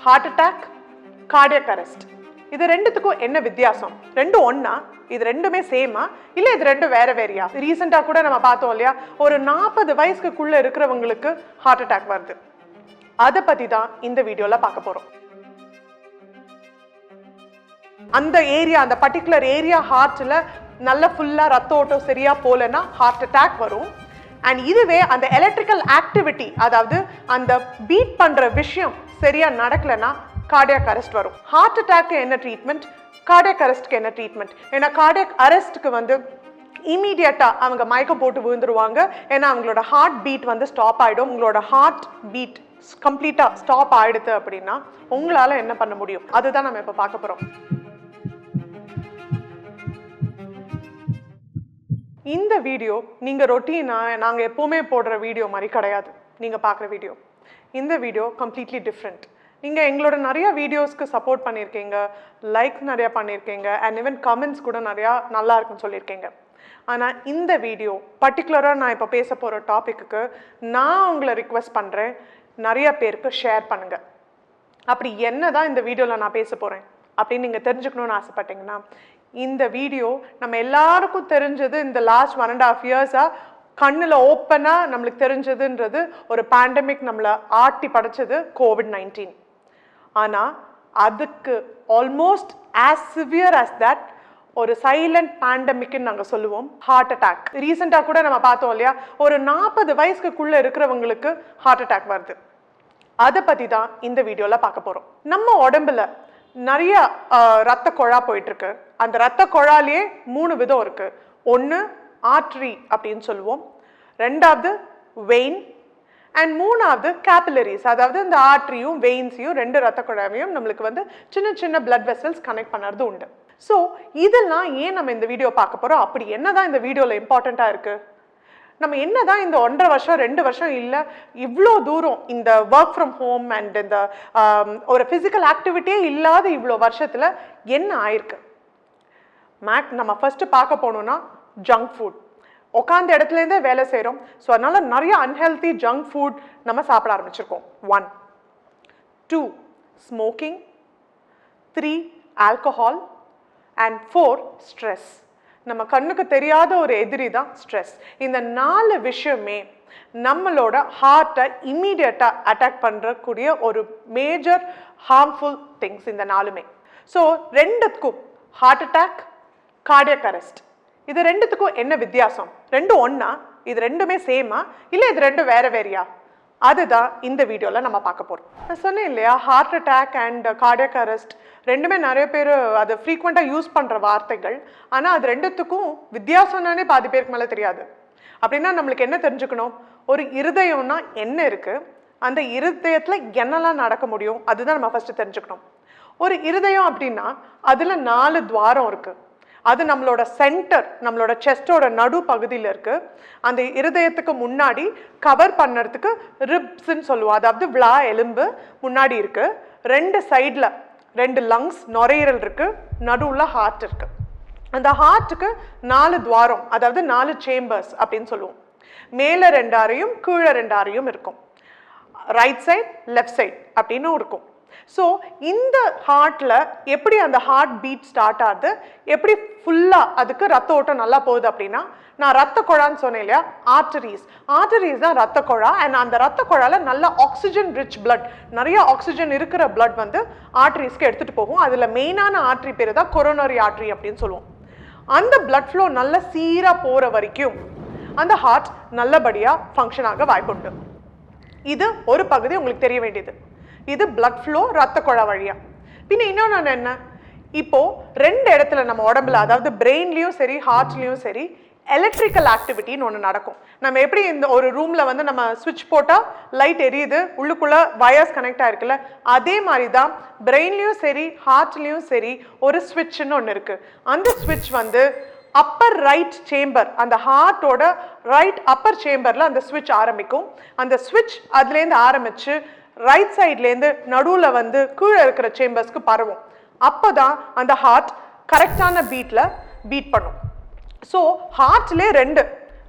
Heart attack, cardiac arrest, இது ரெண்டுத்துக்கும் என்ன வித்தியாசம்? ரெண்டும் ஒன்னா? இது ரெண்டுமே சேமா இல்ல இது ரெண்டும் வேற வேறையா? ரீசெண்டா கூட நம்ம பார்த்தோம் இல்லையா, ஒரு 40 வயசுக்குள்ள இருக்கிறவங்களுக்கு ஹார்ட் அட்டாக் வருது. அதை பத்தி தான் இந்த வீடியோல பார்க்க போறோம். அந்த ஏரியா, அந்த பர்டிகுலர் ஏரியா ஹார்ட்ல நல்ல ஃபுல்லா ரத்த ஓட்டம் சரியா போலன்னா ஹார்ட் அட்டாக் வரும். அண்ட் இதுவே அந்த எலக்ட்ரிக்கல் ஆக்டிவிட்டி, அதாவது அந்த பீட் பண்ற விஷயம் சரியா நடக்கலன்னா கார்டியாக் அரெஸ்ட் வரும். ஹார்ட் அட்டாக்கு என்ன ட்ரீட்மெண்ட், கார்டியாக் அரெஸ்ட்க்கு என்ன ட்ரீட்மெண்ட்? ஏன்னா கார்டியாக் அரெஸ்ட்க்கு வந்து இமீடியட்டா அவங்க மயக்கம் போட்டு விழுந்துருவாங்க. ஏன்னா அவங்களோட ஹார்ட் பீட் வந்து ஸ்டாப் ஆயிடும். உங்களோட ஹார்ட் பீட் கம்ப்ளீட்டா ஸ்டாப் ஆயிடுது அப்படின்னா உங்களால என்ன பண்ண முடியும்? அதுதான் நம்ம இப்ப பார்க்க போறோம். இந்த வீடியோ நீங்க ரொட்டீனா நாங்க எப்பவுமே போடுற வீடியோ மாதிரி கிடையாது. நீங்க பார்க்குற வீடியோ, இந்த வீடியோ கம்ப்ளீட்லி டிஃப்ரெண்ட். நீங்க எங்களோட நிறைய வீடியோஸ்க்கு சப்போர்ட் பண்ணியிருக்கீங்க, லைக் நிறைய பண்ணியிருக்கீங்க, அண்ட் ஈவன் கமெண்ட்ஸ் கூட நிறையா நல்லா இருக்குன்னு சொல்லியிருக்கீங்க. ஆனால் இந்த வீடியோ பர்டிகுலராக நான் இப்போ பேச போகிற டாப்பிக்கு நான் உங்களை ரிக்வெஸ்ட் பண்ணுறேன், நிறைய பேருக்கு ஷேர் பண்ணுங்க. அப்படி என்ன தான் இந்த வீடியோவில் நான் பேச போகிறேன் அப்படின்னு நீங்கள் தெரிஞ்சுக்கணுன்னு ஆசைப்பட்டீங்கன்னா, இந்த வீடியோ நம்ம எல்லாருக்கும் தெரிஞ்சது இந்த லாஸ்ட் 1.5 இயர்ஸாக கண்ணில் ஓப்பனாக நம்மளுக்கு தெரிஞ்சதுன்றது ஒரு பேண்டமிக் நம்மளை ஆட்டி படைச்சது COVID-19. ஆனால் அதுக்கு almost as severe as that ஒரு சைலண்ட் பேண்டமிக்னு நாங்கள் சொல்லுவோம், ஹார்ட் அட்டாக். ரீசெண்டாக கூட நம்ம பார்த்தோம் இல்லையா, ஒரு 40 வயசுக்குள்ளே இருக்கிறவங்களுக்கு ஹார்ட் அட்டாக் வருது. அதை பற்றி தான் இந்த வீடியோவில் பார்க்க போகிறோம். நம்ம உடம்புல நிறைய ரத்த குழா போயிட்டு இருக்கு. அந்த ரத்த குழாலேயே 3 விதம் இருக்கு. ஒன்று ஆர்டரி அப்படின்னு சொல்லுவோம், ரெண்டாவது வெயின், அண்ட் மூணாவது கேபிலரிஸ். அதாவது இந்த ஆர்டரியும் வெயின்ஸையும் 2 ரத்த குழாவையும் நம்மளுக்கு வந்து சின்ன சின்ன பிளட் வெசல்ஸ் கனெக்ட் பண்ணுறது உண்டு. ஸோ இதெல்லாம் ஏன் நம்ம இந்த வீடியோ பார்க்க போகிறோம்? அப்படி என்னதான் இந்த வீடியோவில் இம்பார்ட்டண்ட்டாக இருக்கு? நம்ம என்னதான் இந்த 1.5 வருஷம் 2 வருஷம் இல்லை இவ்வளோ தூரம் இந்த ஒர்க் ஃப்ரம் ஹோம் அண்ட் இந்த ஒரு ஃபிசிக்கல் ஆக்டிவிட்டியே இல்லாத இவ்வளோ வருஷத்தில் என்ன ஆயிருக்கு? நம்ம ஃபர்ஸ்ட் பார்க்க போனோம்னா ஜங்க் ஃபுட். உட்காந்த இடத்துலேருந்தே வேலை செய்கிறோம். ஸோ அதனால நிறைய அன்ஹெல்தி ஜங்க் ஃபுட் நம்ம சாப்பிட ஆரம்பிச்சிருக்கோம். 1, 2 ஸ்மோக்கிங், 3 ஆல்கஹால், அண்ட் 4 ஸ்ட்ரெஸ். நம்ம கண்ணுக்கு தெரியாத ஒரு எதிரி தான் ஸ்ட்ரெஸ். இந்த 4 விஷயமே நம்மளோட ஹார்ட்டை இம்மீடியட்டாக அட்டாக் பண்ணுறக்கூடிய ஒரு மேஜர் ஹார்ம்ஃபுல் திங்ஸ் இந்த 4மே. ஸோ ரெண்டுத்துக்கும் ஹார்ட் அட்டாக், கார்டியக் அரெஸ்ட், இது ரெண்டுத்துக்கும் என்ன வித்தியாசம்? ரெண்டும் ஒன்னா? இது ரெண்டுமே சேமா இல்லை இது ரெண்டும் வேற வேறையா? அதுதான் இந்த வீடியோவில் நம்ம பார்க்க போகிறோம். நான் சொன்னேன் இல்லையா, heart attack and cardiac arrest ரெண்டுமே நிறைய பேர் அதை ஃப்ரீக்வெண்ட்டாக யூஸ் பண்ணுற வார்த்தைகள். ஆனால் அது ரெண்டுத்துக்கும் வித்தியாசம்னானே பாதி பேருக்கு மேலே தெரியாது. அப்படின்னா நம்மளுக்கு என்ன தெரிஞ்சுக்கணும்? ஒரு இருதயம்னா என்ன இருக்குது, அந்த இருதயத்தில் என்னெல்லாம் நடக்க முடியும், அதுதான் நம்ம ஃபஸ்ட்டு தெரிஞ்சுக்கணும். ஒரு இருதயம் அப்படின்னா அதில் 4 துவாரம் இருக்குது. அது நம்மளோட சென்டர், நம்மளோட செஸ்டோட நடு பகுதியில் இருக்கு. அந்த இருதயத்துக்கு முன்னாடி கவர் பண்ணுறதுக்கு ரிப்ஸ்ன்னு சொல்லுவோம், அதாவது விழா எலும்பு முன்னாடி இருக்கு. 2 சைடில் 2 லங்ஸ், நுரையீரல் இருக்கு, நடுவில் ஹார்ட் இருக்கு. அந்த ஹார்ட்டுக்கு 4 துவாரம், அதாவது 4 சேம்பர்ஸ் அப்படின்னு சொல்லுவோம். மேலே 2 அறையும் கீழே 2 அறையும் இருக்கும். ரைட் சைட், லெஃப்ட் சைட் அப்படின்னு இருக்கும். ஸோ இந்த ஹார்ட்டில் எப்படி அந்த ஹார்ட் பீட் ஸ்டார்ட் ஆகுது, எப்படி ஃபுல்லாக அதுக்கு ரத்த ஓட்டம் நல்லா போகுது அப்படின்னா, நான் ரத்த குழான்னு சொன்னேன் இல்லையா, ஆர்டரிஸ் தான் ரத்த குழா. அண்ட் அந்த ரத்த குழால நல்ல ஆக்சிஜன் ரிச் பிளட், நிறைய ஆக்சிஜன் இருக்கிற பிளட் வந்து ஆர்டரிஸ்க்கு எடுத்துகிட்டு போகும். அதில் மெயினான ஆர்டரி பேர் தான் கொரோனரி ஆர்டரி அப்படின்னு சொல்லுவோம். அந்த பிளட் ஃப்ளோ நல்ல சீராக போகிற வரைக்கும் அந்த ஹார்ட் நல்லபடியாக ஃபங்க்ஷன் ஆக வாய்ப்புண்டு. இது ஒரு பகுதி உங்களுக்கு தெரிய வேண்டியது. இது பிளட் ஃப்ளோ ரத்த குழா வழியா. பின்ன இன்னொன்று என்ன, இப்போ 2 இடத்துல நம்ம உடம்புல, அதாவது பிரெயின்லயும் சரி ஹார்ட்லயும் சரி, எலக்ட்ரிக்கல் ஆக்டிவிட்டின்னு ஒன்று நடக்கும். நம்ம எப்படி இந்த ஒரு ரூம்ல வந்து நம்ம ஸ்விட்ச் போட்டால் லைட் எரியுது, உள்ளுக்குள்ள வயர்ஸ் கனெக்ட் ஆயிருக்குல்ல, அதே மாதிரி தான் பிரெயின்லயும் சரி ஹார்ட்லயும் சரி ஒரு ஸ்விட்ச்னு ஒன்று இருக்கு. அந்த ஸ்விட்ச் வந்து அப்பர் ரைட் சேம்பர், அந்த ஹார்ட்டோட ரைட் அப்பர் சேம்பர்ல அந்த ஸ்விட்ச் ஆரம்பிக்கும். அந்த ஸ்விட்ச் அதுலேருந்து ஆரம்பிச்சு ரைட் சைட்லேருந்து நடுவில் வந்து கீழே இருக்கிற சேம்பர்ஸ்க்கு பரவும். அப்போ தான் அந்த ஹார்ட் கரெக்டான பீட்டில் பீட் பண்ணும். ஸோ ஹார்ட்லேயே 2,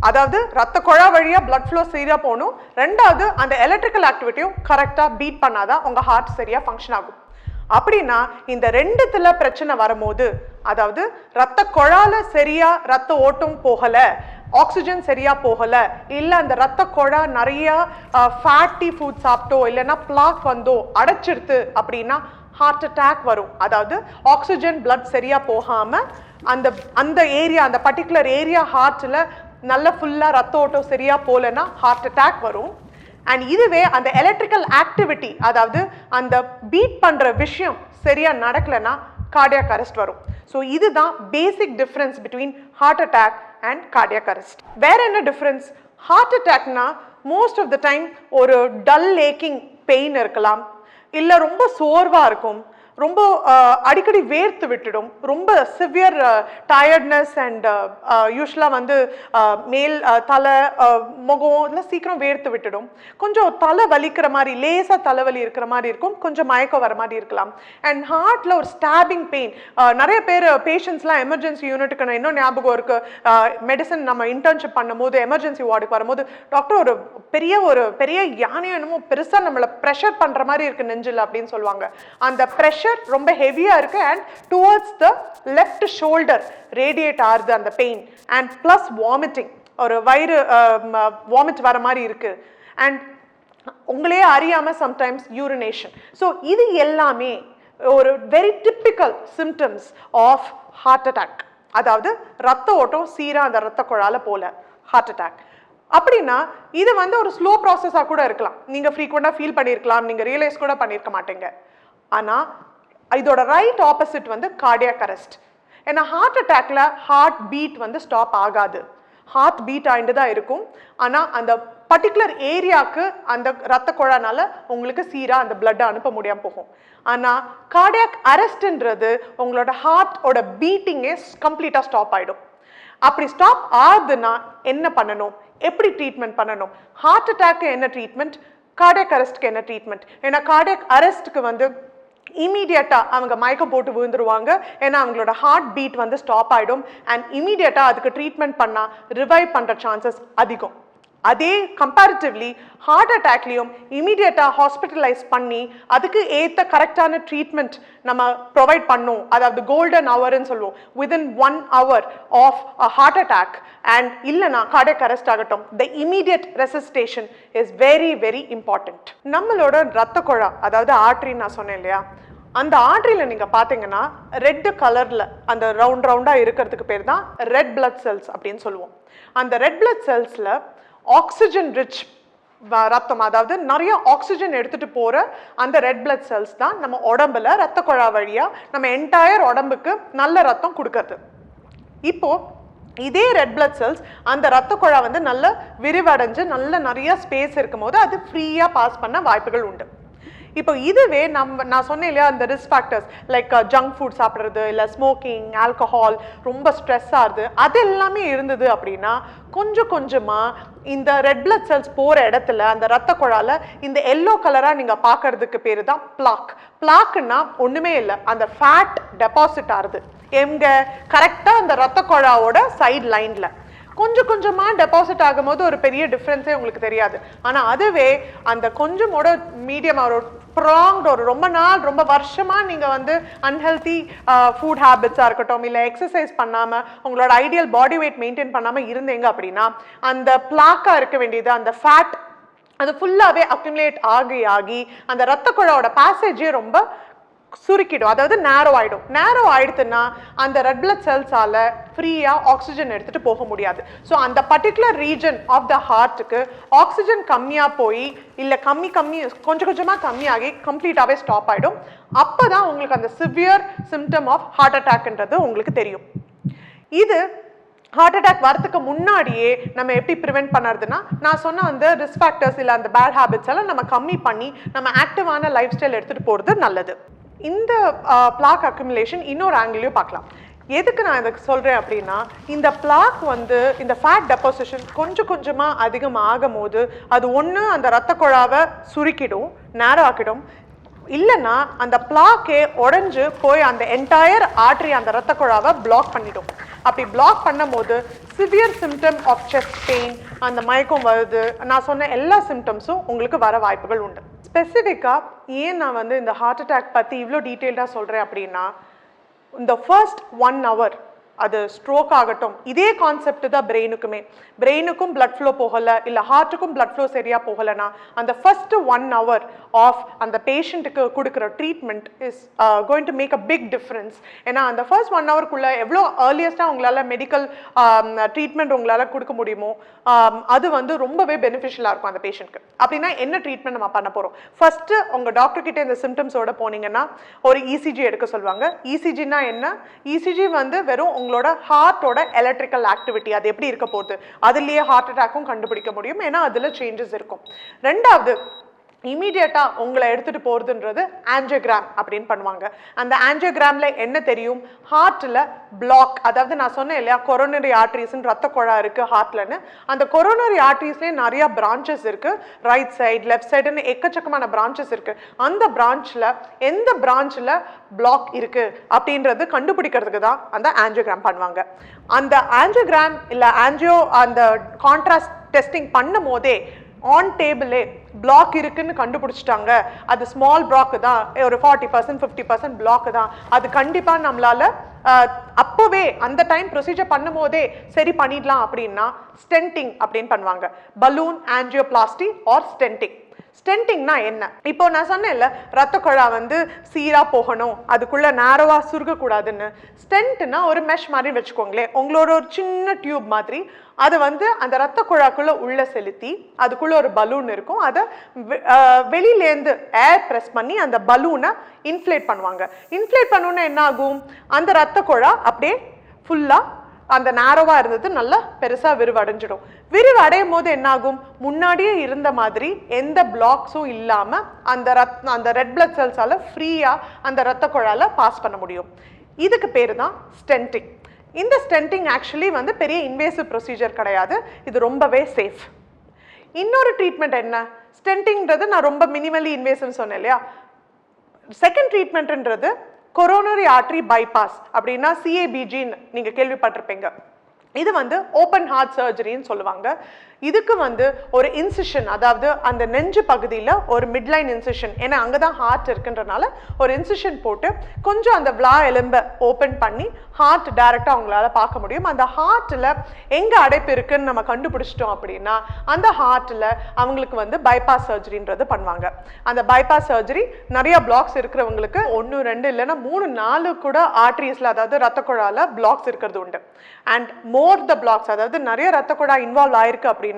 அதாவது ரத்த குழா வழியா blood flow சரியா போகணும். ரெண்டாவது அந்த எலக்ட்ரிக்கல் ஆக்டிவிட்டியும் கரெக்டா பீட் பண்ணாதான் உங்க ஹார்ட் சரியா ஃபங்க்ஷன் ஆகும். அப்படின்னா இந்த ரெண்டுத்துல பிரச்சனை வரும்போது, அதாவது ரத்த குழால சரியா ரத்த ஓட்டம் போகல, ஆக்சிஜன் சரியா போகல, இல்ல அந்த ரத்த குழா நிறைய ஃபேட்டி ஃபுட் சாப்பிட்டோ இல்லைன்னா பிளாக் வந்தோ அடைச்சிருது அப்படின்னா ஹார்ட் அட்டாக் வரும். அதாவது ஆக்சிஜன் பிளட் சரியா போகாம அந்த அந்த ஏரியா, அந்த பர்டிகுலர் ஏரியா ஹார்ட்ல நல்ல ஃபுல்லா ரத்த ஓட்டம் சரியா போலன்னா ஹார்ட் அட்டாக் வரும். அண்ட் இதுவே அந்த எலக்ட்ரிக்கல் ஆக்டிவிட்டி, அதாவது அந்த பீட் பண்ற விஷயம் சரியா நடக்கலன்னா கார்டியாக் அரெஸ்ட் வரும். ஸோ இதுதான் basic difference between heart attack and cardiac arrest. வேற என்ன டிஃபரன்ஸ்? ஹார்ட் அட்டாக்னா மோஸ்ட் ஆஃப் த டைம் ஒரு டல் ஏக்கிங் பெயின் இருக்கலாம், இல்லை ரொம்ப சோர்வா இருக்கும், ரொம்ப அடிக்கடி வேர்த்து விட்டுடும், ரொம்ப சிவியர் டயர்ட்னஸ் அண்ட் யூஸ்வலாக வந்து மேல் தலை முகம் இதெல்லாம் சீக்கிரம் வேர்த்து விட்டுடும், கொஞ்சம் தலை வலிக்கிற மாதிரி லேசாக தலைவலி இருக்கிற மாதிரி இருக்கும், கொஞ்சம் மயக்கம் வர மாதிரி இருக்கலாம். அண்ட் ஹார்ட்டில் ஒரு ஸ்டாபிங் பெயின். நிறைய பேர் பேஷண்ட்ஸ்லாம் எமர்ஜென்சி யூனிட்டுக்கு நான் இன்னும் ஞாபகம் இருக்கு, மெடிசன் நம்ம இன்டர்ன்ஷிப் பண்ணும்போது எமர்ஜென்சி வார்டுக்கு வரும்போது டாக்டர் ஒரு பெரிய யானையோ என்னமோ பெருசாக நம்மளை ப்ரெஷர் பண்ணுற மாதிரி இருக்கு நெஞ்சில் அப்படின்னு சொல்லுவாங்க. அந்த ப்ரெஷர் ரொம்ப ஹெவியா இருக்கு and towards the left shoulder radiate ஆகுது அந்த பெயின். அண்ட் பிளஸ் வாமிட்டிங், ஒரு வயிறு வாமிட் வர மாதிரி இருக்கு. அண்ட் உங்களே அறியாம சம்டைம்ஸ் யூரினேஷன். ஸோ இது எல்லாமே ஒரு very typical symptoms of heart attack. அதாவது ரத்த ஓட்டம் சீரா அந்த ரத்த குழால போல ஹார்ட் அட்டாக். அப்படின்னா இது வந்து ஒரு ஸ்லோ ப்ராசஸாக கூட இருக்கலாம், நீங்க ஃப்ரீக்வெண்டாக ஃபீல் பண்ணியிருக்கலாம், நீங்க ரியலைஸ் கூட பண்ணியிருக்க மாட்டீங்க. ஆனா இதோட ரைட் ஆப்போசிட் வந்து கார்டியாக் அரெஸ்ட். ஏன்னா ஹார்ட் அட்டாக்ல ஹார்ட் பீட் வந்து ஸ்டாப் ஆகாது, ஹார்ட் பீட் ஆயிட்டு தான் இருக்கும். ஆனா அந்த பர்டிகுலர் ஏரியாவுக்கு அந்த ரத்த குழானால உங்களுக்கு சீரா அந்த பிளட் அனுப்ப முடியாம போகும். ஆனா கார்டியாக் அரெஸ்ட்ன்றது உங்களோட ஹார்ட்டோட பீட்டிங்கே கம்ப்ளீட்டா ஸ்டாப் ஆயிடும். அப்படி ஸ்டாப் ஆகுதுன்னா என்ன பண்ணணும், எப்படி ட்ரீட்மெண்ட் பண்ணணும்? ஹார்ட் அட்டாக்கு என்ன ட்ரீட்மெண்ட், கார்டியாக் அரெஸ்ட்க்கு என்ன ட்ரீட்மெண்ட்? ஏன்னா கார்டியாக் அரெஸ்ட்க்கு வந்து இமீடியட்டா அவங்க மயக்கம் போட்டு விழுந்துருவாங்க, ஏன்னா அவங்களோட ஹார்ட் பீட் வந்து ஸ்டாப் ஆயிடும். அண்ட் இமீடியட்டா அதுக்கு ட்ரீட்மெண்ட் பண்ணா ரிவைவ் பண்ற சான்சஸ் அதிகம். அதே கம்பேரிட்டிவ்லி ஹார்ட் அட்டாக்லையும் இமீடியட்டா ஹாஸ்பிட்டலைஸ் பண்ணி அதுக்கு ஏற்ற கரெக்டான ட்ரீட்மெண்ட் நம்ம ப்ரொவைட் பண்ணோம். அதாவது கோல்டன் ஹவர்னு சொல்லுவோம், within 1 hour of heart attack and இல்லைனா கார்டியாக் அரெஸ்ட் ஆகட்டும், the immediate resuscitation is very very important. நம்மளோட ரத்த குழா, அதாவது ஆர்ட்ரி நான் சொன்னேன் இல்லையா, அந்த ஆர்ட்ரியில் நீங்க பாத்தீங்கன்னா ரெட் கலர்ல அந்த ரவுண்டா இருக்கிறதுக்கு பேர் தான் ரெட் பிளட் செல்ஸ் அப்படின்னு சொல்லுவோம். அந்த ரெட் பிளட் செல்ஸ்ல ஆக்சிஜன் ரிச் ரத்தம், அதாவது நிறைய ஆக்சிஜன் எடுத்துட்டு போற அந்த ரெட் பிளட் செல்ஸ் தான் நம்ம உடம்புல ரத்த குழா வழியா நம்ம என்டையர் உடம்புக்கு நல்ல ரத்தம் கொடுக்கறது. இப்போ இதே ரெட் பிளட் செல்ஸ் அந்த ரத்த குழா வந்து நல்ல விரிவடைஞ்சு நல்ல நிறைய ஸ்பேஸ் இருக்கும் போது அது ஃப்ரீயா பாஸ் பண்ண வாய்ப்புகள் உண்டு. இப்போ இதுவே நான் சொன்னேன் இல்லையா, அந்த risk factors like junk food சாப்பிட்றது, இல்லை ஸ்மோக்கிங், ஆல்கஹால், ரொம்ப ஸ்ட்ரெஸ் ஆகுது, அது எல்லாமே இருந்தது அப்படின்னா கொஞ்சம் கொஞ்சமாக இந்த ரெட் பிளட் செல்ஸ் போகிற இடத்துல அந்த ரத்த குழால இந்த எல்லோ கலராக நீங்கள் பார்க்கறதுக்கு பேர் தான் பிளாக். பிளாக்குன்னா ஒன்றுமே இல்லை, அந்த ஃபேட் டெபாசிட் ஆகுது எங்க கரெக்டாக அந்த ரத்த குழாவோட சைட் லைனில். கொஞ்சம் கொஞ்சமாக டெபாசிட் ஆகும்போது ஒரு பெரிய டிஃப்ரென்ஸே உங்களுக்கு தெரியாது. ஆனால் அதுவே அந்த கொஞ்சமோட மீடியமாக ஒரு ப்ராங்ட் ஒரு ரொம்ப நாள் ரொம்ப வருஷமாக நீங்கள் வந்து அன்ஹெல்தி ஃபுட் ஹேபிட்ஸாக இருக்கட்டும், இல்லை எக்ஸசைஸ் பண்ணாமல் உங்களோட ஐடியல் பாடி வெயிட் மெயின்டைன் பண்ணாமல் இருந்தீங்க அப்படின்னா அந்த பிளாக்காக இருக்க வேண்டியது அந்த ஃபேட் அது ஃபுல்லாகவே அக்யூமுலேட் ஆகி அந்த ரத்த குழாவோட பேசேஜே ரொம்ப சுருக்கிடும், அதாவது நேரோ ஆயிடும். நேரோ ஆயிடுத்துன்னா அந்த ரெட் பிளட் செல்ஸால ஃப்ரீயா ஆக்சிஜன் எடுத்துட்டு போக முடியாது. ஸோ அந்த பர்டிகுலர் ரீஜன் ஆஃப் த ஹார்ட்டுக்கு ஆக்சிஜன் கம்மியா போய் இல்லை கொஞ்சம் கொஞ்சமா கம்மியாகி கம்ப்ளீட்டாவே ஸ்டாப் ஆயிடும். அப்போதான் உங்களுக்கு அந்த சிவியர் சிம்டம் ஆஃப் ஹார்ட் அட்டாக்ன்றது உங்களுக்கு தெரியும். இது ஹார்ட் அட்டாக் வரதுக்கு முன்னாடியே நம்ம எப்படி ப்ரிவென்ட் பண்ணுறதுன்னா, நான் சொன்ன அந்த ரிஸ்க் ஃபேக்டர்ஸ் இல்லை அந்த பேட் ஹேபிட்ஸ் எல்லாம் நம்ம கம்மி பண்ணி நம்ம ஆக்டிவான லைஃப் ஸ்டைல் எடுத்துகிட்டு போகிறது நல்லது. இந்த பிளாக் அக்யூமுலேஷன் இன்னொரு ஆங்கிளையும் பார்க்கலாம். எதுக்கு நான் இதை சொல்கிறேன் அப்படின்னா, இந்த பிளாக் வந்து இந்த ஃபேட் டெபாசிஷன் கொஞ்சம் கொஞ்சமாக அதிகமாகும் போது அது ஒன்று அந்த ரத்த குழாவை சுருக்கிடும், நேரம் ஆக்கிடும், இல்லைன்னா அந்த பிளாக்கே உடஞ்சு போய் அந்த என்டையர் ஆர்டரி அந்த ரத்த குழாவை பிளாக் பண்ணிடும். அப்படி பிளாக் பண்ணும் போது severe symptom of chest pain, அந்த மயக்கம் வருது, நான் சொன்ன எல்லா சிம்டம்ஸும் உங்களுக்கு வர வாய்ப்புகள் உண்டு. ஸ்பெசிஃபிக்காக ஏன் நான் வந்து இந்த ஹார்ட் அட்டாக் பற்றி இவ்வளோ டீட்டெயில்டாக சொல்கிறேன் அப்படின்னா, இந்த ஃபர்ஸ்ட் 1 hour அது ஸ்ட்ரோக் ஆகட்டும், இதே கான்செப்ட் தான் பிரெயினுக்கும் பிளட் ஃப்ளோ போகலை, இல்லை ஹார்ட்டுக்கும் பிளட் ஃப்ளோ சரியாக போகலைன்னா அந்த ஃபர்ஸ்ட் 1 hour ஆஃப் அந்த பேஷண்ட்டுக்கு கொடுக்குற treatment is going to make a big difference. ஏன்னா அந்த ஃபர்ஸ்ட் 1 hourக்குள்ளே எவ்வளோ ஏர்லியஸ்ட்டாக உங்களால் மெடிக்கல் ட்ரீட்மெண்ட் உங்களால் கொடுக்க முடியுமோ அது வந்து ரொம்பவே பெனிஃபிஷியலாக இருக்கும் அந்த பேஷண்ட்க்கு. அப்படின்னா என்ன ட்ரீட்மெண்ட் நம்ம பண்ண போகிறோம்? ஃபர்ஸ்ட்டு உங்கள் டாக்டர்கிட்ட இந்த சிம்டம்ஸோட போனீங்கன்னா ஒரு இசிஜி எடுக்க சொல்லுவாங்க. இசிஜினா என்ன? இசிஜி வந்து வெறும் உங்களோட ஹார்ட்டோட எலக்ட்ரிக்கல் ஆக்டிவிட்டி அது எப்படி இருக்க போகுது, அதுலேயே ஹார்ட் அட்டாக்கும் கண்டுபிடிக்க முடியும். ஏன்னா அதில் சேஞ்சஸ் இருக்கும். ரெண்டாவது, இமீடியட்டாக உங்களை எடுத்துகிட்டு போகிறதுன்றது ஆஞ்சியோகிராம் அப்படின்னு பண்ணுவாங்க. அந்த ஆஞ்சியோகிராமில் என்ன தெரியும்? ஹார்ட்டில் பிளாக், அதாவது நான் சொன்னேன் இல்லையா கொரோனரி ஆர்ட்ரிஸ்ன்னு ரத்த குழா இருக்குது ஹார்ட்லன்னு, அந்த கொரோனரி ஆர்ட்ரிஸ்லேயே நிறையா பிரான்ச்சஸ் இருக்குது, ரைட் சைடு லெஃப்ட் சைடுன்னு எக்கச்சக்கமான பிரான்ச்சஸ் இருக்குது. அந்த பிரான்ச்சில் எந்த பிரான்ச்சில் பிளாக் இருக்குது அப்படின்றது கண்டுபிடிக்கிறதுக்கு தான் அந்த ஆஞ்சியோகிராம் பண்ணுவாங்க. அந்த ஆஞ்சியோகிராம் இல்லை அந்த கான்ட்ராஸ்ட் டெஸ்டிங் பண்ணும் போதே ஆன் டேபிளே பிளாக் இருக்குன்னு கண்டுபிடிச்சிட்டாங்க, அது ஸ்மால் பிளாக் தான், ஒரு 40% 50% பிளாக் தான், அது கண்டிப்பாக நம்மளால அப்போவே அந்த டைம் ப்ரொசீஜர் பண்ணும் போதே சரி பண்ணிடலாம் அப்படின்னா ஸ்டென்டிங் அப்படின்னு பண்ணுவாங்க. Balloon angioplasty or stenting. ஸ்டென்டிங்னா என்ன? இப்போ நான் சொன்னேன்ல ரத்த குழா வந்து சீராக போகணும், அதுக்குள்ளே நேரோவாக சுருக்கக்கூடாதுன்னு. ஸ்டென்ட்னா ஒரு மெஷ் மாதிரி வச்சுக்கோங்களேன், உங்களோட ஒரு சின்ன டியூப் மாதிரி, அதை வந்து அந்த ரத்த குழாக்குள்ளே உள்ளே செலுத்தி அதுக்குள்ளே ஒரு பலூன் இருக்கும், அதை வெளியிலேருந்து ஏர் ப்ரெஸ் பண்ணி அந்த பலூனை இன்ஃப்ளேட் பண்ணுவாங்க. இன்ஃப்ளேட் பண்ணோன்னா என்ன ஆகும்? அந்த ரத்த குழா அப்படியே ஃபுல்லாக அந்த நேரோவாக இருந்தது நல்லா பெருசாக விரிவடைஞ்சிடும். விரிவடையும் போது என்னாகும்? முன்னாடியே இருந்த மாதிரி எந்த பிளாக்ஸும் இல்லாமல் அந்த ரெட் பிளட் செல்ஸால் ஃப்ரீயாக அந்த ரத்த குழால பாஸ் பண்ண முடியும். இதுக்கு பேர் தான் ஸ்டென்டிங். இந்த ஸ்டென்டிங் ஆக்சுவலி வந்து பெரிய இன்வேசிவ் ப்ரொசீஜர் கிடையாது, இது ரொம்பவே சேஃப். இன்னொரு ட்ரீட்மெண்ட் என்ன? ஸ்டென்டிங்கிறது நான் ரொம்ப மினிமலி இன்வேசிவ்னு சொன்னேன் இல்லையா. செகண்ட் ட்ரீட்மெண்ட்ன்றது கொரோனரி ஆர்டரி பைபாஸ், அப்படின்னா சிஏபிஜின்னு நீங்கள் கேள்விப்பட்டிருப்பீங்க. இது வந்து ஓப்பன் ஹார்ட் சர்ஜரின்னு சொல்லுவாங்க. இதுக்கு வந்து ஒரு இன்சிஷன், அதாவது அந்த நெஞ்சு பகுதியில் ஒரு மிட்லைன் இன்சிஷன், ஏன்னா அங்கே தான் ஹார்ட் இருக்குன்றனால ஒரு இன்சிஷன் போட்டு கொஞ்சம் அந்த விழா எலும்பை ஓப்பன் பண்ணி ஹார்ட் டைரெக்டாக அவங்களால பார்க்க முடியும். அந்த ஹார்ட்டில் எங்கே அடைப்பு இருக்குன்னு நம்ம கண்டுபிடிச்சிட்டோம் அப்படின்னா அந்த ஹார்ட்டில் அவங்களுக்கு வந்து பைபாஸ் சர்ஜரின்றது பண்ணுவாங்க. அந்த பைபாஸ் சர்ஜரி நிறைய பிளாக்ஸ் இருக்கிறவங்களுக்கு 1 2 இல்லைன்னா 3 4 கூட ஆர்ட்ரிஸில், அதாவது ரத்த குழால பிளாக்ஸ் இருக்கிறது உண்டு. அண்ட் மோர் த பிளாக்ஸ், அதாவது நிறைய ரத்த குழா இன்வால்வ் ஆயிருக்கு அப்படின்னா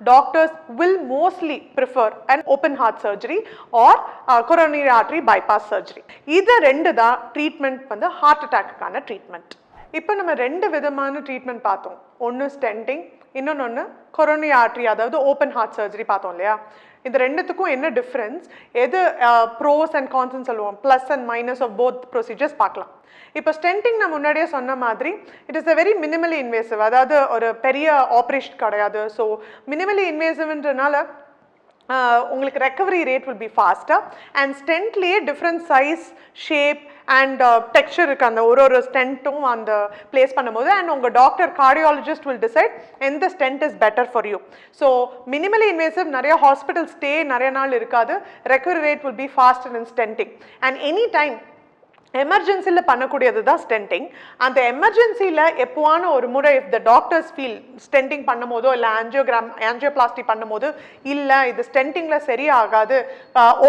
doctors will mostly prefer an open heart surgery or coronary artery bypass surgery. இது ரெண்டு தான் ட்ரீட்மெண்ட் வந்து ஹார்ட் அட்டாக்குக்கான ட்ரீட்மெண்ட். இப்போ நம்ம 2 விதமான ட்ரீட்மெண்ட் பார்த்தோம். ஒன்று ஸ்டென்டிங், இன்னொன்று கொரோனரி ஆர்டரி அதாவது ஓப்பன் ஹார்ட் சர்ஜரி பார்த்தோம் இல்லையா. இந்த ரெண்டுத்துக்கும் என்ன டிஃப்ரென்ஸ், எது ப்ரோஸ் அண்ட் கான்ஸ்ன்னு சொல்லுவோம், plus and minus of both procedures பார்க்கலாம். இப்போ ஸ்டென்டிங் நான் முன்னாடியே சொன்ன மாதிரி it is a very minimally invasive, அதாவது ஒரு பெரிய ஆப்ரேஷன் கிடையாது. ஸோ மினிமலி இன்வேசிவ்ன்றனால உங்களுக்கு ரெக்கவரி ரேட் வில் பி ஃபாஸ்ட்டாக. அண்ட் ஸ்டென்ட்லேயே different size, shape and texture இருக்குது அந்த ஒரு ஸ்டென்ட்டும் அந்த பிளேஸ் பண்ணும்போது. அண்ட் உங்கள் டாக்டர் கார்டியாலஜிஸ்ட் வில் டிசைட் எந்த stent is better for you. So minimally invasive நிறைய ஹாஸ்பிட்டல் ஸ்டே நிறைய நாள் இருக்காது, recovery rate will be faster in stenting. And any time எமர்ஜென்சியில் பண்ணக்கூடியது தான் ஸ்டென்டிங். அந்த எமர்ஜென்சியில் எப்போவான ஒரு முறை if the doctors feel stenting பண்ணும் போதோ இல்லை ஆஞ்சியோபிளாஸ்டி பண்ணும் போது இல்லை இது ஸ்டென்டிங்கில் சரியாகாது,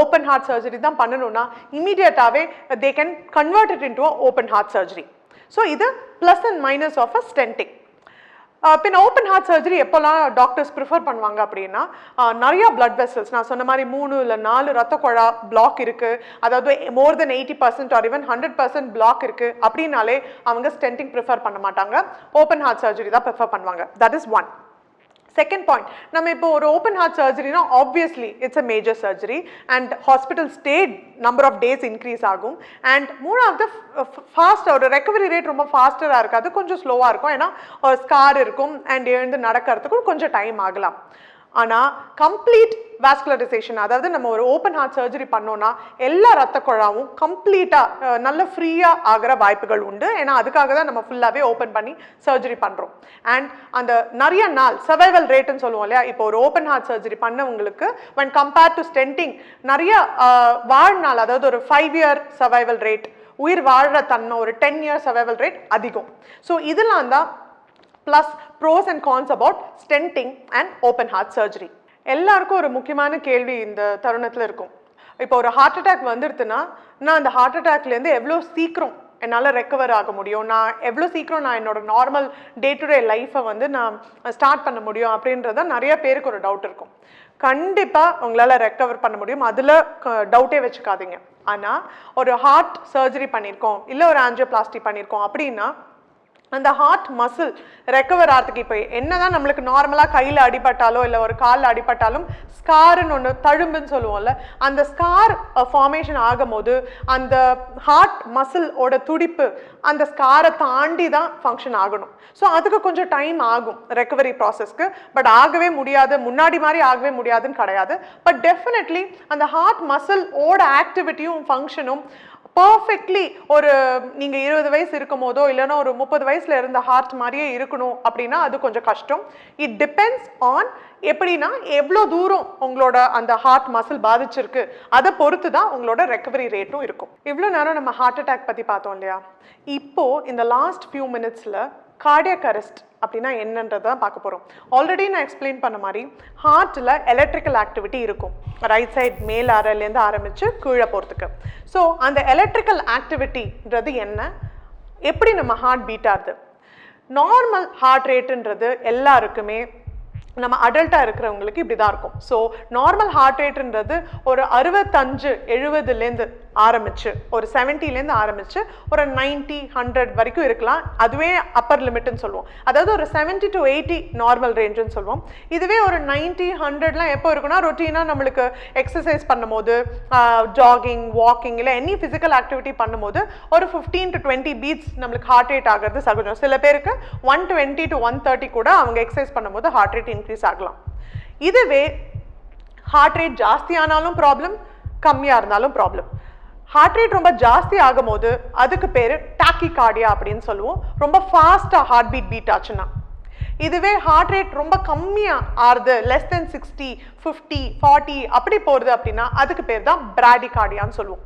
ஓப்பன் ஹார்ட் சர்ஜரி தான் பண்ணணும்னா இமீடியட்டாகவே they can convert it into open heart surgery. So இது plus and minus of a stenting. பின் ஓப்பன் ஹார்ட் சர்ஜரி எப்போல்லாம் டாக்டர்ஸ் ப்ரிஃபர் பண்ணுவாங்க அப்படின்னா நிறையா பிளட் வெசல்ஸ், நான் சொன்ன மாதிரி 3 இல்லை 4 ரத்த குழா பிளாக் இருக்குது, அதாவது more than 80% or even 100% block இருக்குது அப்படின்னாலே அவங்க ஸ்டென்டிங் ப்ரிஃபர் பண்ண மாட்டாங்க, ஓப்பன் ஹார்ட் சர்ஜரி தான் ப்ரிஃபர் பண்ணுவாங்க. That is one. Second point, நம்ம இப்போ ஒரு ஓப்பன் ஹார்ட் சர்ஜரினா obviously it's a major surgery and hospital stay number of days increase ஆகும். அண்ட் மூணாவது ஃபாஸ்ட், ஒரு ரெக்கவரி ரேட் ரொம்ப ஃபாஸ்டராக இருக்காது, கொஞ்சம் ஸ்லோவாக இருக்கும். ஏன்னா ஒரு ஸ்கார் இருக்கும் அண்ட் எழுந்து நடக்கிறதுக்கும் கொஞ்சம் டைம் ஆகலாம். ஆனால் கம்ப்ளீட் வாஸ்குலரைசேஷன், அதாவது நம்ம ஒரு ஓப்பன் ஹார்ட் சர்ஜரி பண்ணோம்னா எல்லா ரத்த குழாவும் கம்ப்ளீட்டாக நல்ல ஃப்ரீயாக ஆகிற வாய்ப்புகள் உண்டு. ஏன்னா அதுக்காக தான் நம்ம ஃபுல்லாகவே ஓப்பன் பண்ணி சர்ஜரி பண்ணுறோம். அண்ட் அந்த நிறைய நாள் சர்வைவல் ரேட்டுன்னு சொல்லுவோம் இல்லையா, இப்போ ஒரு ஓப்பன் ஹார்ட் சர்ஜரி பண்ணவங்களுக்கு when compared to ஸ்டென்டிங் நிறைய வாழ்நாள், அதாவது ஒரு 5 year சர்வைவல் ரேட், உயிர் வாழ்கிற தன்மை ஒரு 10 year சர்வைவல் ரேட் அதிகம். ஸோ இதெல்லாம் தான் plus pros and cons about stenting and open heart surgery. எல்லாருக்கும் ஒரு முக்கியமான கேள்வி இந்த தருணத்தில் இருக்கும். இப்போ ஒரு ஹார்ட் அட்டாக் வந்துடுதுன்னா நான் அந்த ஹார்ட் அட்டாக்லேருந்து எவ்வளோ சீக்கிரம் என்னால் ரெக்கவர் ஆக முடியும், நான் எவ்வளோ சீக்கிரம் நான் என்னோட நார்மல் டே டு டே லைஃப்பை வந்து நான் ஸ்டார்ட் பண்ண முடியும் அப்படின்றத நிறைய பேருக்கு ஒரு டவுட் இருக்கும். கண்டிப்பாக உங்களால் ரெக்கவர் பண்ண முடியும், அதில் டவுட்டே வச்சுக்காதீங்க. ஆனால் ஒரு ஹார்ட் சர்ஜரி பண்ணியிருக்கோம், இல்லை ஒரு ஆஞ்சியோபிளாஸ்டி பண்ணியிருக்கோம் அப்படின்னா அந்த ஹார்ட் மசில் ரெக்கவர் ஆகிறதுக்கு இப்போ என்னதான் நம்மளுக்கு நார்மலாக கையில் அடிபட்டாலோ இல்லை ஒரு காலில் அடிபட்டாலும் ஸ்காருன்னு ஒன்று தழும்புன்னு சொல்லுவோம்ல, அந்த ஸ்கார் ஃபார்மேஷன் ஆகும் போது அந்த ஹார்ட் மசிலோட துடிப்பு அந்த ஸ்காரை தாண்டி தான் ஃபங்க்ஷன் ஆகணும். ஸோ அதுக்கு கொஞ்சம் டைம் ஆகும் ரெக்கவரி ப்ராசஸ்க்கு. பட் ஆகவே முடியாது, முன்னாடி மாதிரி ஆகவே முடியாதுன்னு கிடையாது. பட் டெஃபினெட்லி அந்த ஹார்ட் மசிலோட ஆக்டிவிட்டியும் ஃபங்க்ஷனும் பர்ஃபெக்ட்லி ஒரு நீங்கள் 20 வயசு இருக்கும் போதோ இல்லைன்னா ஒரு 30 வயசில் இருந்த ஹார்ட் மாதிரியே இருக்கணும் அப்படின்னா அது கொஞ்சம் கஷ்டம். இட் டிபெண்ட்ஸ் ஆன் எப்படின்னா எவ்வளோ தூரம் உங்களோட அந்த ஹார்ட் மசில் பாதிச்சிருக்கு, அதை பொறுத்து தான் உங்களோட ரெக்கவரி ரேட்டும் இருக்கும். இவ்வளோ நேரம் நம்ம ஹார்ட் அட்டாக் பற்றி பார்த்தோம் இல்லையா, இப்போது இந்த லாஸ்ட் ஃபியூ மினிட்ஸில் கார்டியக் அரெஸ்ட் அப்படின்னா என்னன்றதான் பார்க்க போகிறோம். ஆல்ரெடி நான் எக்ஸ்பிளைன் பண்ண மாதிரி ஹார்ட்டில் எலக்ட்ரிக்கல் ஆக்டிவிட்டி இருக்கும், ரைட் சைட் மேல் அறையிலேருந்து ஆரம்பித்து கீழே போகிறதுக்கு. ஸோ அந்த எலக்ட்ரிக்கல் ஆக்டிவிட்டின்றது என்ன, எப்படி நம்ம ஹார்ட் பீட் ஆகுது. நார்மல் ஹார்ட் ரேட்டுன்றது எல்லாருக்குமே நம்ம அடல்ட்டாக இருக்கிறவங்களுக்கு இப்படி தான் இருக்கும். ஸோ நார்மல் ஹார்ட் ரேட்டுன்றது ஒரு 65-70லேருந்து ஆரம்பிச்சு ஒரு 70லேருந்து ஆரம்பிச்சு ஒரு 90-100 வரைக்கும் இருக்கலாம். அதுவே அப்பர் லிமிட்னு சொல்லுவோம். அதாவது ஒரு 70 to 80 நார்மல் ரேஞ்சுன்னு சொல்லுவோம். இதுவே ஒரு 90-100லாம் எப்போ இருக்குன்னா ரொட்டீனாக நம்மளுக்கு எக்ஸசைஸ் பண்ணும்போது, ஜாகிங், வாக்கிங் இல்லை எனி ஃபிசிக்கல் ஆக்டிவிட்டி பண்ணும்போது ஒரு 15 to 20 பீட்ஸ் நம்மளுக்கு ஹார்ட் ரேட் ஆகிறது சகஜம். சில பேருக்கு 120 to 130 கூட அவங்க எக்ஸசைஸ் பண்ணும்போது ஹார்ட் ரேட் இன்க்ரீஸ் ஆகலாம். இதுவே ஹார்ட் ரேட் ஜாஸ்தி ஆனாலும் ப்ராப்ளம், கம்மியாக இருந்தாலும் ப்ராப்ளம். ஹார்ட் ரேட் ரொம்ப ஜாஸ்தி ஆகும் போது அதுக்கு பேர் டாக்கிகார்டியா அப்படின்னு சொல்லுவோம், ரொம்ப ஃபாஸ்ட்டாக ஹார்ட் பீட் ஆச்சுன்னா. இதுவே ஹார்ட் ரேட் ரொம்ப கம்மியாக ஆறுது, லெஸ் தென் 60, 50, 40 அப்படி போகிறது அப்படின்னா அதுக்கு பேர் தான் பிராடிகார்டியான்னு சொல்லுவோம்.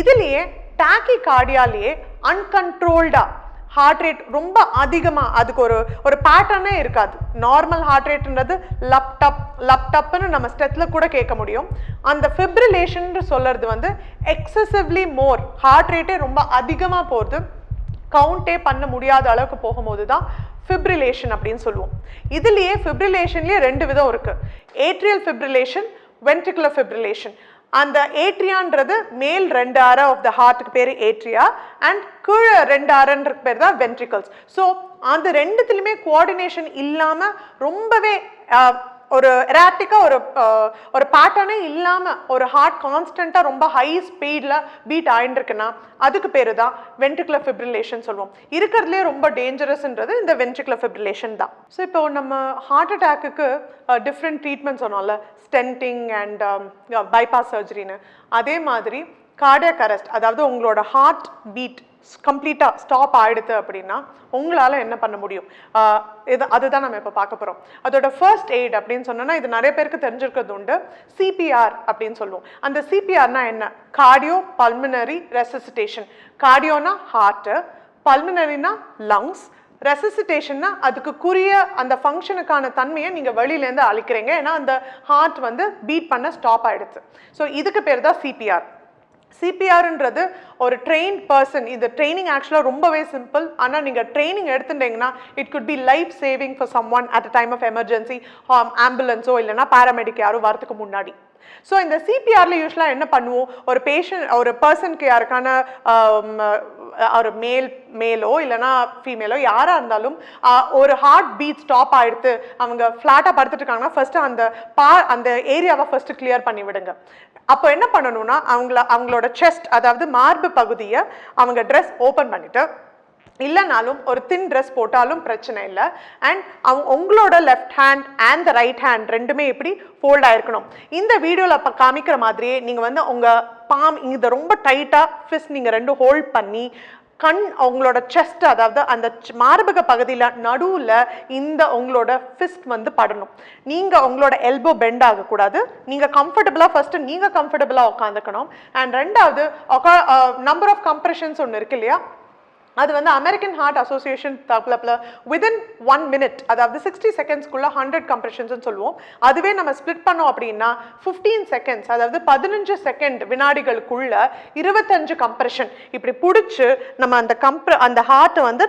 இதுலேயே டாக்கிகார்டியாலேயே அன்கண்ட்ரோல்டாக ஹார்ட் ரேட் ரொம்ப அதிகமாக, அதுக்கு ஒரு பேட்டர்னே இருக்காது. நார்மல் ஹார்ட் ரேட்ன்றது லப்டப்னு நம்ம ஸ்டெத்தில் கூட கேட்க முடியும். அந்த ஃபிப்ரிலேஷன் சொல்கிறது வந்து எக்ஸசிவ்லி மோர், ஹார்ட் ரேட்டே ரொம்ப அதிகமாக போகிறது, கவுண்டே பண்ண முடியாத அளவுக்கு போகும்போது தான் ஃபிப்ரிலேஷன் அப்படின்னு சொல்லுவோம். இதுலேயே ஃபிப்ரிலேஷன்லேயே 2 விதம் இருக்குது, ஏட்ரியல் ஃபிப்ரிலேஷன், வென்ட்ரிகுலர் ஃபிப்ரிலேஷன். அந்த ஏட்ரியான்றது மேல் 2 அறை ஆஃப் த ஹார்ட்டுக்கு பேர் ஏட்ரியா அண்ட் கீழே 2 அறைன்றதுக்கு பேர் தான் வென்ட்ரிகல்ஸ். ஸோ அந்த ரெண்டுத்துலையுமே கோஆர்டினேஷன் இல்லாமல் ரொம்பவே ஒரு எராட்டிக்காக ஒரு பேட்டர்னே இல்லாமல் ஒரு ஹார்ட் கான்ஸ்டண்ட்டாக ரொம்ப ஹை ஸ்பீடில் பீட் ஆகிட்டுருக்குன்னா அதுக்கு பேர் தான் வென்ட்ரிகுலர் ஃபிப்ரிலேஷன் சொல்லுவோம். இருக்கிறதுலே ரொம்ப டேஞ்சரஸ்ன்றது இந்த வென்ட்ரிகுலர் ஃபிப்ரிலேஷன் தான். ஸோ இப்போ நம்ம ஹார்ட் அட்டாக்குக்கு டிஃப்ரெண்ட் ட்ரீட்மெண்ட் சொன்னோம்ல, ஸ்டென்டிங் அண்ட் பைபாஸ் சர்ஜரின்னு, அதே மாதிரி கார்டியக் அரெஸ்ட், அதாவது உங்களோட ஹார்ட் பீட் கம்ப்ளீட்டாக ஸ்டாப் ஆகிடுது அப்படின்னா உங்களால் என்ன பண்ண முடியும், அதுதான் நம்ம இப்போ பார்க்க போகிறோம். அதோட ஃபர்ஸ்ட் எய்ட் அப்படின்னு சொன்னோன்னா இது நிறைய பேருக்கு தெரிஞ்சிருக்கிறது உண்டு, சிபிஆர் அப்படின்னு சொல்லுவோம். அந்த சிபிஆர்னா என்ன, கார்டியோ பல்மினரி ரெசசிட்டேஷன். கார்டியோனா ஹார்ட்டு, பல்மினரினா லங்ஸ், ரெசசிட்டேஷன்னா அதுக்குரிய அந்த ஃபங்க்ஷனுக்கான தன்மையை நீங்கள் வெளியிலேருந்து அழிக்கிறீங்க, ஏன்னா அந்த ஹார்ட் வந்து பீட் பண்ண ஸ்டாப் ஆகிடுது. ஸோ இதுக்கு பேர் தான் சிபிஆர். சிபிஆர்ன்றது ஒரு ட்ரெயின்ட் பர்சன், இது ட்ரைனிங் ஆக்சுவலாக ரொம்பவே சிம்பிள். ஆனால் நீங்கள் ட்ரைனிங் எடுத்துட்டீங்கன்னா it could be life saving for someone at a time of emergency, ஆம்புலன்ஸோ இல்லைனா பேராமெடிக் யாரும் வரதுக்கு முன்னாடி. ஸோ இந்த சிபிஆரில் யூஸ்வலாக என்ன பண்ணுவோம், ஒரு பர்சனுக்கு யாருக்கான ஒரு மேலோ இல்லைனா ஃபீமேலோ யாராக இருந்தாலும் ஒரு ஹார்ட் பீட் ஸ்டாப் ஆகிடுத்து, அவங்க ஃப்ளாட்டாக படுத்துட்டு இருக்காங்கன்னா ஃபஸ்ட்டு அந்த ஏரியாவை ஃபஸ்ட்டு கிளியர் பண்ணி விடுங்க. அப்போ என்ன பண்ணணும்னா அவங்களோட செஸ்ட், அதாவது மார்பு பகுதியை அவங்க ட்ரெஸ் ஓப்பன் பண்ணிவிட்டு இல்லைனாலும் ஒரு தின் ட்ரெஸ் போட்டாலும் பிரச்சனை இல்லை. அண்ட் உங்களோட left hand and the right hand ரெண்டுமே இப்படி ஃபோல்ட் ஆயிருக்கணும். இந்த வீடியோவில் இப்போ காமிக்கிற மாதிரியே நீங்கள் வந்து உங்கள் பாம் இதை ரொம்ப டைட்டாக ஃபிஸ்ட் நீங்கள் ரெண்டும் ஹோல்ட் பண்ணி உங்களோட செஸ்ட், அதாவது அந்த மார்பக பகுதியில் நடுவில் இந்த உங்களோட ஃபிஸ்ட் வந்து படணும். நீங்கள் உங்களோட எல்போ பெண்ட் ஆகக்கூடாது. நீங்கள் கம்ஃபர்டபுளாக ஃபர்ஸ்ட்டு நீங்கள் கம்ஃபர்டபுளாக உட்காந்துக்கணும். அண்ட் ரெண்டாவது நம்பர் ஆஃப் கம்ப்ரெஷன்ஸ் ஒன்று இருக்கு இல்லையா, அது வந்து அமெரிக்கன் ஹார்ட் அசோசியேஷன் தரப்புல வித்தின் 1 minute, அதாவது 60 செகண்ட்ஸ்க்குள்ள 100 கம்ப்ரெஷன்ஸ் சொல்லுவோம். அதுவே நம்ம ஸ்பிளிட் பண்ணோம் அப்படின்னா 15 செகண்ட்ஸ், அதாவது 15 செகண்ட் வினாடிகளுக்குள்ள 25 கம்ப்ரெஷன் இப்படி பிடிச்சி நம்ம அந்த ஹார்ட்டை வந்து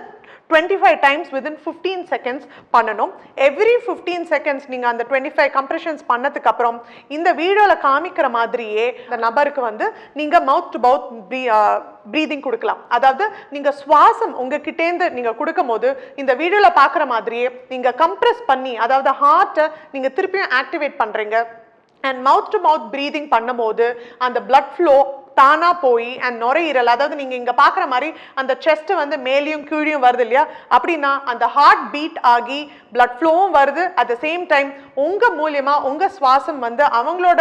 25 times within 15 seconds பண்ணணும். எவ்ரி 15 seconds நீங்கள் அந்த 25 கம்ப்ரெஷன்ஸ் பண்ணதுக்கு அப்புறம் இந்த வீடியோவில் காமிக்கிற மாதிரியே இந்த நபருக்கு வந்து நீங்கள் மவுத் டு மவுத் ப்ரீதிங் கொடுக்கலாம். அதாவது நீங்கள் சுவாசம் உங்ககிட்டேருந்து நீங்கள் கொடுக்கும் போது இந்த வீடியோவில் பார்க்குற மாதிரியே நீங்கள் கம்ப்ரெஸ் பண்ணி, அதாவது ஹார்ட்டை நீங்கள் திருப்பியும் ஆக்டிவேட் பண்ணுறீங்க. And mouth to mouth breathing பண்ணும்போது அந்த பிளட் ஃப்ளோ தானா போய் அண்ட் நுரையீரல், அதாவது நீங்க இங்க பாக்குற மாதிரி அந்த செஸ்ட் வந்து மேலேயும் கீழேயும் வருது இல்லையா, அப்படின்னா அந்த ஹார்ட் பீட் ஆகி பிளட் ஃப்ளோவும் வருது. அட் த சேம் டைம் உங்க மூலியமா உங்க சுவாசம் வந்து அவங்களோட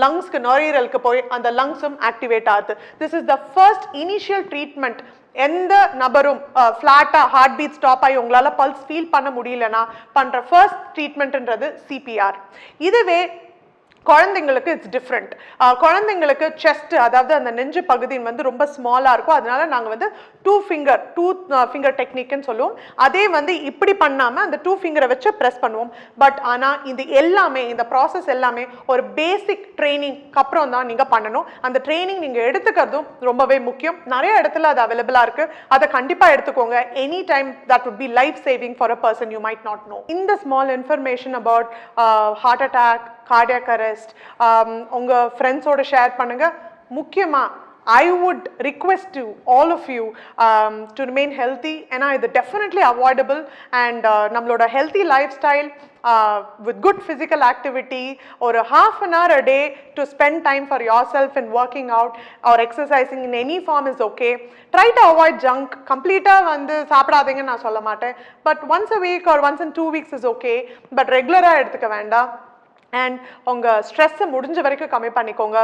லங்ஸ்க்கு நுரையீரலுக்கு போய் அந்த லங்ஸும் ஆக்டிவேட் ஆகுது. This is the first initial treatment. எந்த நபரும் ஃப்ளாட்டா ஹார்ட் பீட் ஸ்டாப் ஆகி உங்களால பல்ஸ் ஃபீல் பண்ண முடியலன்னா பண்ற ஃபர்ஸ்ட் ட்ரீட்மெண்ட்ன்றது சிபிஆர். இதுவே குழந்தைங்களுக்கு இட்ஸ் டிஃப்ரெண்ட். குழந்தைங்களுக்கு செஸ்ட், அதாவது அந்த நெஞ்சு பகுதி வந்து ரொம்ப ஸ்மாலாக இருக்கும். அதனால நாங்கள் வந்து டூ ஃபிங்கர் டெக்னிக்னு சொல்லுவோம். அதே வந்து இப்படி பண்ணாமல் அந்த 2 ஃபிங்கரை வச்சு ப்ரெஸ் பண்ணுவோம். பட் ஆனால் இது எல்லாமே, இந்த ப்ராசஸ் எல்லாமே ஒரு பேசிக் ட்ரைனிங்க்கு அப்புறம் தான் நீங்கள் பண்ணணும். அந்த ட்ரைனிங் நீங்கள் எடுத்துக்கிறதும் ரொம்பவே முக்கியம். நிறைய இடத்துல அது அவைலபிளாக இருக்குது. அதை கண்டிப்பாக எடுத்துக்கோங்க. Any time that would be life saving for a person you might not know. இந்த small information about heart attack, cardiac arrest உங்க ஃப்ரெண்ட்ஸோட ஷேர் பண்ணுங்க. முக்கியமா I would request to all of you to remain healthy, and இது definitely avoidable. and நம்மளோட healthy lifestyle with good physical activity or a half an hour a day to spend time for yourself and working out or exercising in any form is okay. Try to avoid junk. கம்ப்ளீட்டா வந்து சாப்பிடாதீங்கன்னு நான் சொல்ல மாட்டேன். but once a week or once in 2 weeks is okay. but ரெகுலரா எடுத்துக்க வேண்டாம். and உங்க ஸ்ட்ரெஸ்ஸை முடிஞ்ச வரைக்கும் கம்மி பண்ணிக்கோங்க.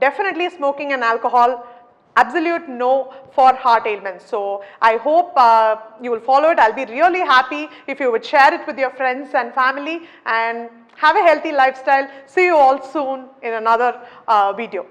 definitely smoking and alcohol, absolute no for heart ailments. so I hope you will follow it. I'll be really happy if you would share it with your friends and family, and have a healthy lifestyle. See you all soon in another video.